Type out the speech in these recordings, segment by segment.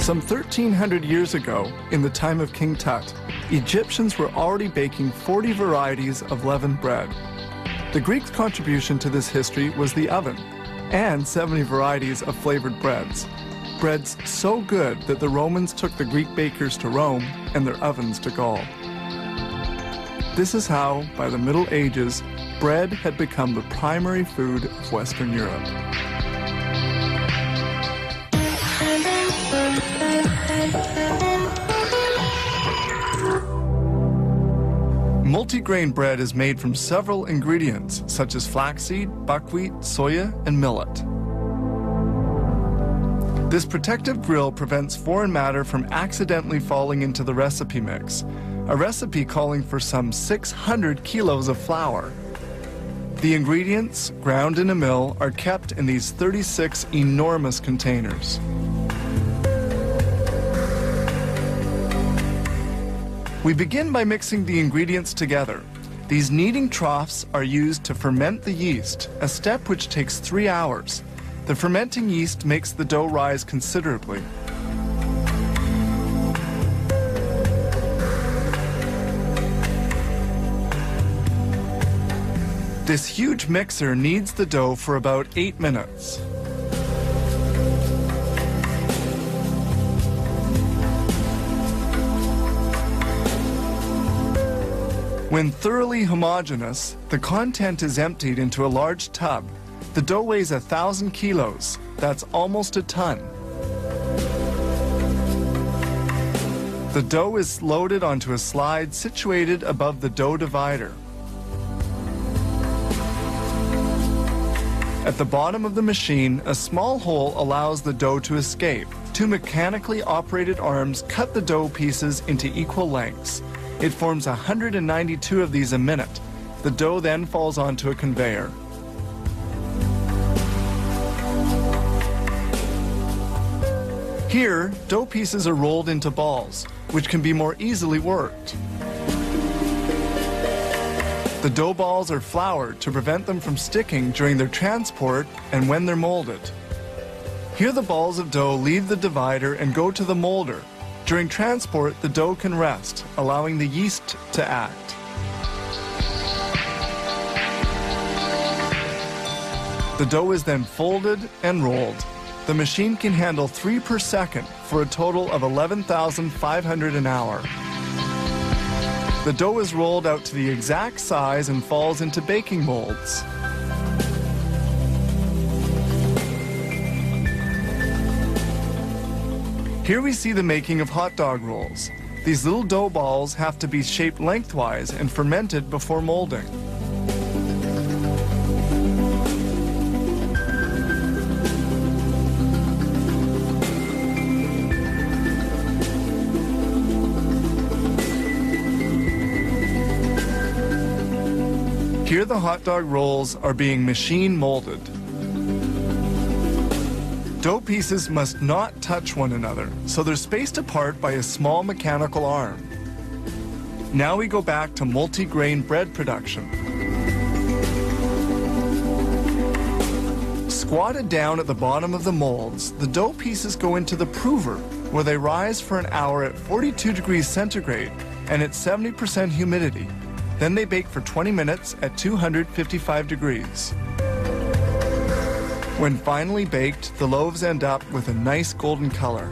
Some 1,300 years ago, in the time of King Tut, Egyptians were already baking 40 varieties of leavened bread. The Greeks' contribution to this history was the oven, and 70 varieties of flavored breads. Breads so good that the Romans took the Greek bakers to Rome and their ovens to Gaul. This is how, by the Middle Ages, bread had become the primary food of Western Europe. Multigrain bread is made from several ingredients, such as flaxseed, buckwheat, soya, and millet. This protective grill prevents foreign matter from accidentally falling into the recipe mix, a recipe calling for some 600 kilos of flour. The ingredients, ground in a mill, are kept in these 36 enormous containers. We begin by mixing the ingredients together. These kneading troughs are used to ferment the yeast, a step which takes 3 hours. The fermenting yeast makes the dough rise considerably. This huge mixer kneads the dough for about 8 minutes. When thoroughly homogeneous, the content is emptied into a large tub. The dough weighs 1,000 kilos. That's almost a ton. The dough is loaded onto a slide situated above the dough divider. At the bottom of the machine, a small hole allows the dough to escape. 2 mechanically operated arms cut the dough pieces into equal lengths. It forms 192 of these a minute. The dough then falls onto a conveyor. Here, dough pieces are rolled into balls, which can be more easily worked. The dough balls are floured to prevent them from sticking during their transport and when they're molded. Here the balls of dough leave the divider and go to the molder. During transport, the dough can rest, allowing the yeast to act. The dough is then folded and rolled. The machine can handle 3 per second for a total of 11,500 an hour. The dough is rolled out to the exact size and falls into baking molds. Here we see the making of hot dog rolls. These little dough balls have to be shaped lengthwise and fermented before molding. Here the hot dog rolls are being machine molded. Dough pieces must not touch one another, so they're spaced apart by a small mechanical arm. Now we go back to multigrain bread production. Squatted down at the bottom of the molds, the dough pieces go into the prover, where they rise for an hour at 42 degrees centigrade and at 70% humidity. Then they bake for 20 minutes at 255 degrees. When finally baked, the loaves end up with a nice golden color.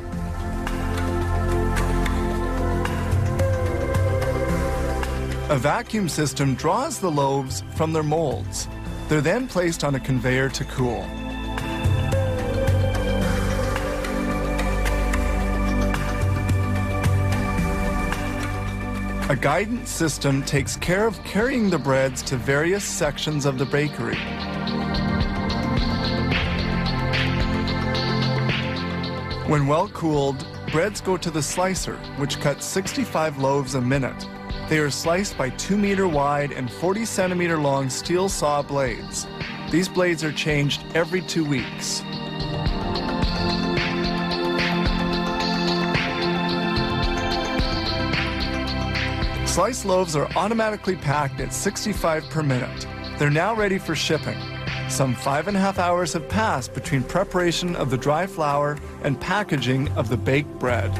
A vacuum system draws the loaves from their molds. They're then placed on a conveyor to cool. A guidance system takes care of carrying the breads to various sections of the bakery. When well cooled, breads go to the slicer, which cuts 65 loaves a minute. They are sliced by 2-meter wide and 40-centimeter long steel saw blades. These blades are changed every 2 weeks. Sliced loaves are automatically packed at 65 per minute. They're now ready for shipping. Some 5.5 hours have passed between preparation of the dry flour and packaging of the baked bread.